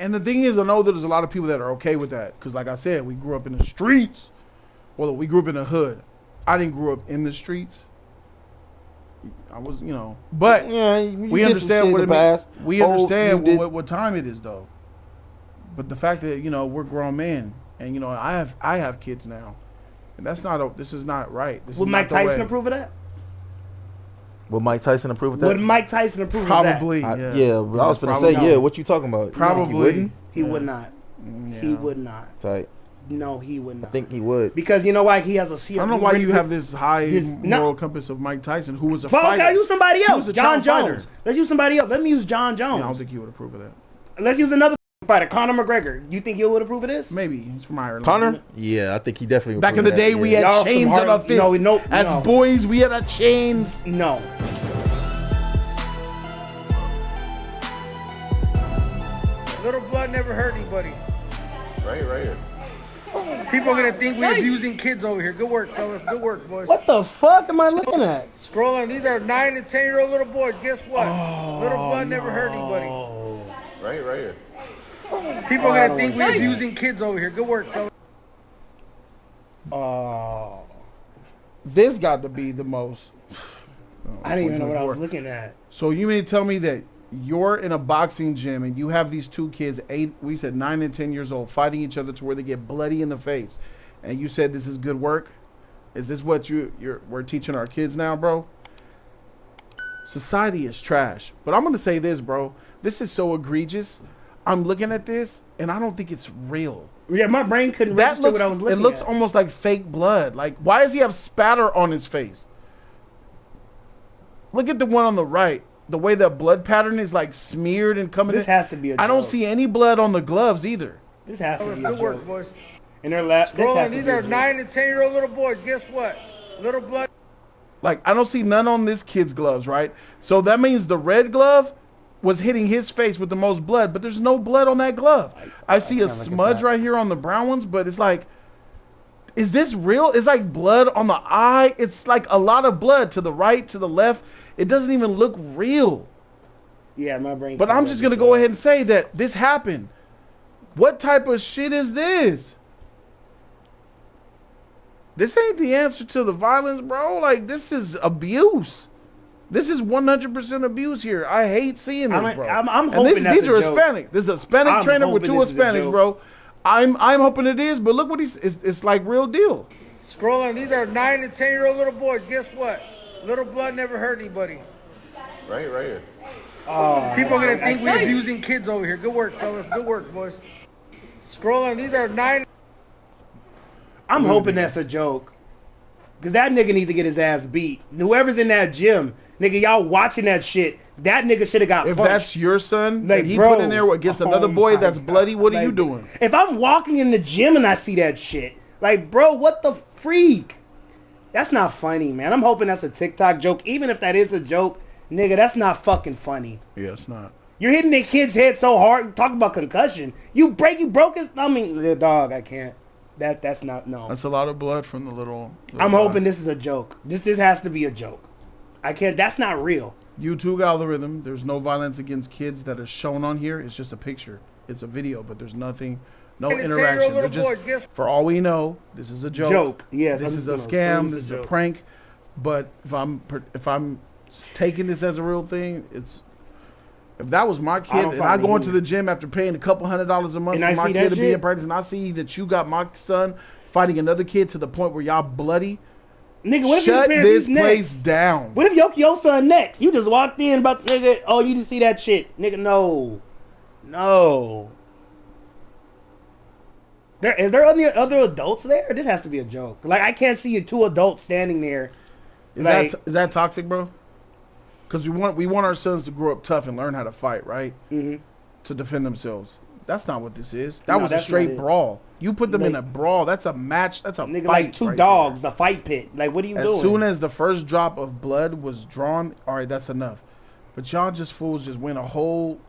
And the thing is, I know that there's a lot of people that are okay with that. Because like I said, we grew up in the streets. Well, we grew up in the hood. I didn't grow up in the streets. I was, but we understand what it means. We understand what time it is, though. But the fact that, we're grown men. And, I have kids now. And this is not right. Would Mike Tyson approve of that? Would Mike Tyson approve of that? Would Mike Tyson approve of that? Probably, yeah. Yeah, but I was going to say, yeah, what you talking about? Probably. He wouldn't? He would not. Yeah. He would not. Tight. No, he would not. I think he would. Because you know why? He has a... I don't know why you have this high moral compass of Mike Tyson, who was a fighter. I'll use somebody else. John Jones. Let's use somebody else. Let me use John Jones. Yeah, I don't think he would approve of that. Let's use another fighter, Conor McGregor. You think you would approve of this? Maybe. He's from Ireland. Conor? Yeah, I think he definitely would. Back in the day, we had chains on our fists. As boys, we had our chains. No. Little blood never hurt anybody. Right here. People are gonna think we're abusing kids over here. Good work, fellas. Good work, boys. What the fuck am I looking at? Scrolling. These are 9 and 10-year-old little boys. Guess what? Little blood never hurt anybody. Right here. People are gonna think we're abusing kids over here. Good work, fellas. This got to be the most. I didn't even know what I was looking at. So you mean to tell me that you're in a boxing gym and you have these two kids, 9 and 10 years old, fighting each other to where they get bloody in the face, and you said this is good work? Is this what we're teaching our kids now, bro? Society is trash. But I'm gonna say this, bro. This is so egregious. I'm looking at this and I don't think it's real. Yeah, my brain couldn't register what I was looking at. It looks almost like fake blood. Like, why does he have spatter on his face? Look at the one on the right. The way that blood pattern is like smeared and coming. This has to be a joke. I don't see any blood on the gloves either. This has to be a Good joke. work, boys. In their lap. Scrolling. These are 9 and 10-year-old little boys. Guess what? Little blood. Like, I don't see none on this kid's gloves, right? So that means the red glove was hitting his face with the most blood, but there's no blood on that glove. I see a smudge right here on the brown ones, but it's like, is this real? It's like blood on the eye. It's like a lot of blood to the right, to the left. It doesn't even look real. Yeah, my brain. But I'm just going to go ahead and say that this happened. What type of shit is this? This ain't the answer to the violence, bro. Like, this is abuse. This is 100% abuse here. I hate seeing this, bro. I'm hoping these are Hispanic. This is a Hispanic trainer with 2 Hispanics, bro. I'm hoping it is, but look what it's like real deal. Scrolling. These are 9 and 10-year-old little boys. Guess what? Little blood never hurt anybody. Right here. People are gonna think we're abusing kids over here. Good work, fellas. Good work, boys. Scrolling. These are 9. I'm hoping that's a joke. Because that nigga needs to get his ass beat. Whoever's in that gym, nigga, y'all watching that shit, that nigga should have got punched. If that's your son, like, that he bro, put in there against another boy that's bloody, what are you doing? If I'm walking in the gym and I see that shit, like, bro, what the freak? That's not funny, man. I'm hoping that's a TikTok joke. Even if that is a joke, nigga, that's not fucking funny. Yeah, it's not. You're hitting the kid's head so hard. Talk about concussion. You broke his... I mean, the dog, I can't. That's not, no. That's a lot of blood from the little I'm hoping this is a joke. This has to be a joke. I can't, that's not real. YouTube algorithm, there's no violence against kids that is shown on here. It's just a picture. It's a video, but there's nothing, no interaction. They're just, for all we know, this is a joke. Yes, this is a scam. This is a prank. But if I'm taking this as a real thing, if that was my kid and I go into the gym after paying a couple $100s a month for my kid to be in practice, and I see that you got my son fighting another kid to the point where y'all bloody, nigga, what shut if this place down. What if your son next? You just walked in about, nigga, oh, you just see that shit. Nigga, no. Is there other adults there? This has to be a joke. Like, I can't see 2 adults standing there. Is that toxic, bro? Because we want our sons to grow up tough and learn how to fight, right? Mm-hmm. To defend themselves. That's not what this is. That was a straight brawl. You put them in a brawl. That's a match. That's a nigga, fight. Like 2 dogs, the fight pit. Like, what are you doing? As soon as the first drop of blood was drawn, all right, that's enough. But y'all fools just went a whole...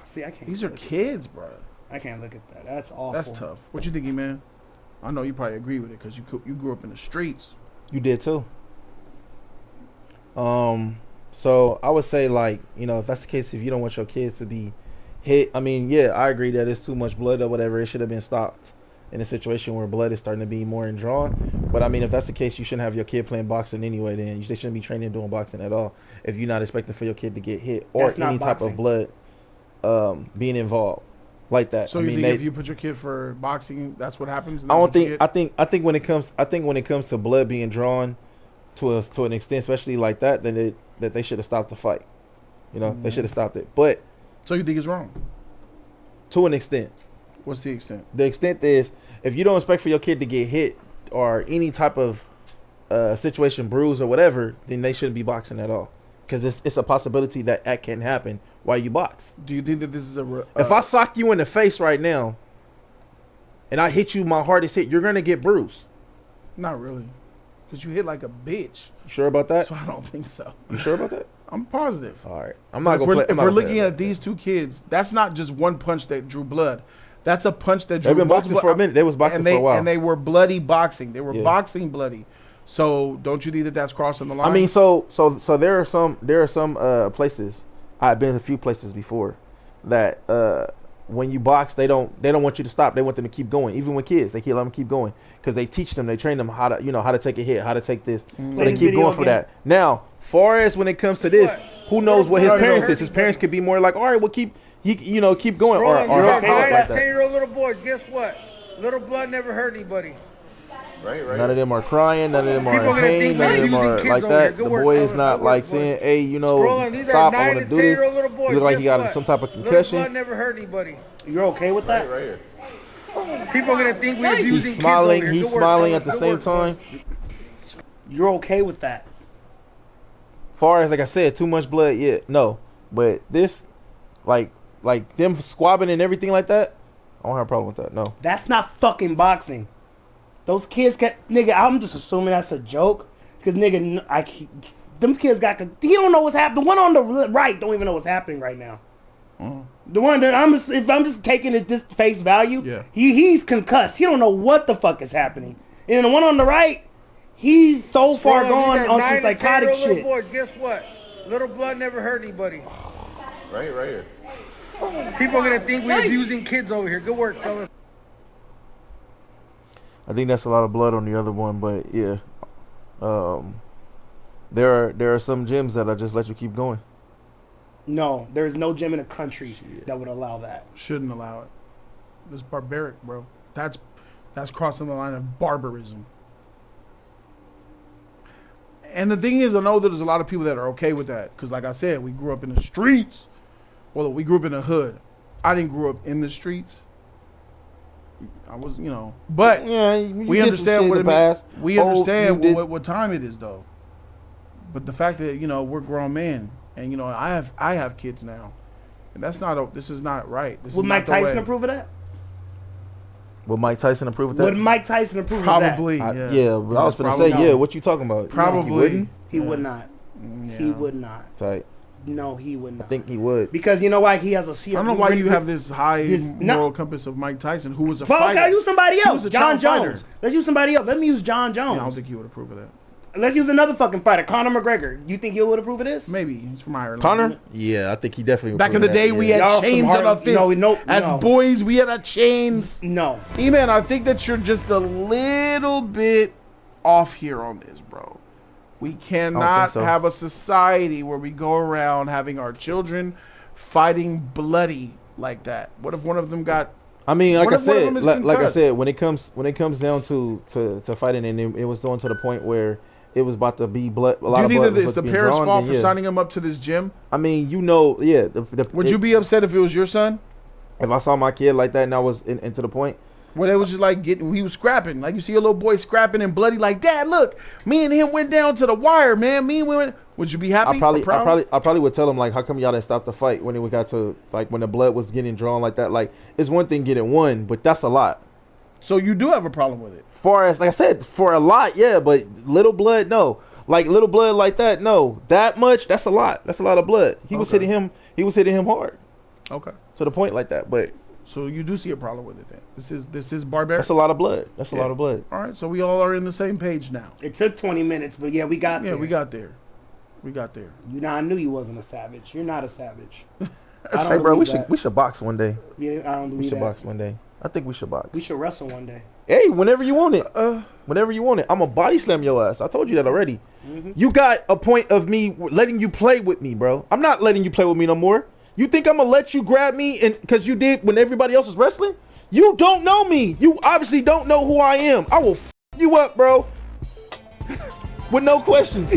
See, I can't. These are kids, bro. I can't look at that. That's awful. That's tough. What you thinking, man? I know you probably agree with it because you grew up in the streets. You did too. So I would say, like, if that's the case, if you don't want your kids to be hit. I mean, yeah, I agree that it's too much blood or whatever. It should have been stopped in a situation where blood is starting to be more drawn. But I mean, if that's the case, you shouldn't have your kid playing boxing anyway. Then they shouldn't be training doing boxing at all. If you're not expecting for your kid to get hit or That's not any type of blood being involved like that. So you think if you put your kid for boxing, that's what happens? I don't think. I think when it comes to blood being drawn to an extent, especially like that, then that they should have stopped the fight. You know, they should have stopped it. But so you think it's wrong? To an extent. What's the extent? The extent is if you don't expect for your kid to get hit or any type of situation, bruise or whatever, then they shouldn't be boxing at all. Because it's a possibility that can happen while you box. Do you think that this is if I sock you in the face right now and I hit you my hardest hit, you're going to get bruised? Not really. Because you hit like a bitch. You sure about that? So I don't think so. You sure about that? I'm positive. All right. I'm not going to play. If we're looking at these two kids, that's not just one punch that drew blood. That's a punch that drew They've been boxing for a minute. They was boxing for a while. And they were bloody boxing. They were boxing bloody. So don't you think that that's crossing the line? I mean, so there are some places. I've been a few places before that when you box, they don't want you to stop. They want them to keep going. Even with kids, they let them keep going because they teach them, they train them how to take a hit, how to take this. So they keep going for that. Now, far as when it comes to this, who knows what his parents is? His parents could be more like, all right, well keep going or like that. 10-year-old little boys. Guess what? Little blood never hurt anybody. Right. None of them are crying. None of them are in pain. None of them are like over that. here. The boy is not like saying, "Hey, stop. I want to do this." He look like he got some type of Little concussion. blood never hurt anybody. You're okay with that? Right here. People are gonna think we're abusing He's smiling. kids over here. He's smiling at the same time. You're okay with that? Far as like I said, too much blood. Yeah, no. But this, like them squabbing and everything like that, I don't have a problem with that. No. That's not fucking boxing. Those kids nigga, I'm just assuming that's a joke. Cause nigga, them kids he don't know what's happening. The one on the right don't even know what's happening right now. The one that if I'm just taking it just face value, he's concussed. He don't know what the fuck is happening. And then the one on the right, he's so far gone on some psychotic shit. Little boys, guess what? Little blood never hurt anybody. Right here. People are gonna think we're abusing kids over here. Good work, fellas. I think that's a lot of blood on the other one, but yeah, there are some gyms that'll just let you keep going. No, there is no gym in the country that would allow that. Shouldn't allow it. It's barbaric, bro. That's crossing the line of barbarism. And the thing is, I know that there's a lot of people that are okay with that because, like I said, we grew up in the streets. Well, we grew up in the hood. I didn't grow up in the streets. I was, but we understand what it means. We understand what time it is, though. But the fact that we're grown men, and I have kids now, and this is not right. Would Mike Tyson approve of that? Would Mike Tyson approve of that? Would Mike Tyson approve of that? Probably, yeah. But I was going to say, no. What you talking about? Probably. He wouldn't? He would not. Yeah. He would not. Tight. No, he would not. I think he would. Because you know why? He has a... I don't know why you have this high moral compass of Mike Tyson, who was a fighter. I'll use somebody else. John Jones. Fighter. Let's use somebody else. Let me use John Jones. Yeah, I don't think he would approve of that. Let's use another fucking fighter, Conor McGregor. You think you would approve of this? Maybe. He's from Ireland. Conor? Yeah, I think he definitely would. Back in the day, we had chains on our fists. As boys, we had our chains. No. E-Man, I think that you're just a little bit off here on this, bro. We cannot have a society where we go around having our children fighting bloody like that. What if one of them got... I mean, like I said, when it comes down to fighting, and it was going to the point where it was about to be blood. Do you think that it's the parents' fault for signing him up to this gym? I mean, yeah. Would you be upset if it was your son? If I saw my kid like that and I was into the point? When it was just like he was scrapping. Like you see a little boy scrapping and bloody like, Dad, look, me and him went down to the wire, man. Would you be happy? I probably would tell him, like, how come y'all didn't stop the fight when it got to, like, when the blood was getting drawn like that? Like, it's one thing getting one, but that's a lot. So you do have a problem with it? Far as, like I said, for a lot, yeah, but little blood, no. Like, little blood like that, no. That much, that's a lot. That's a lot of blood. He was hitting him hard. Okay. To the point like that, but... So you do see a problem with it then? This is barbaric? That's a lot of blood. That's a lot of blood. All right, so we all are in the same page now. It took 20 minutes, but yeah, we got there. Yeah, we got there. We got there. I knew you wasn't a savage. You're not a savage. I don't Hey, bro, believe we that. should box one day. Yeah, I don't We believe should that. box one day. I think we should box. We should wrestle one day. Hey, whenever you want it. Whenever you want it. I'm a body slam your ass. I told you that already. You got a point of me letting you play with me, bro. I'm not letting you play with me no more. You think I'm gonna let you grab me and because you did when everybody else was wrestling? You don't know me. You obviously don't know who I am. I will f you up, bro. With no questions.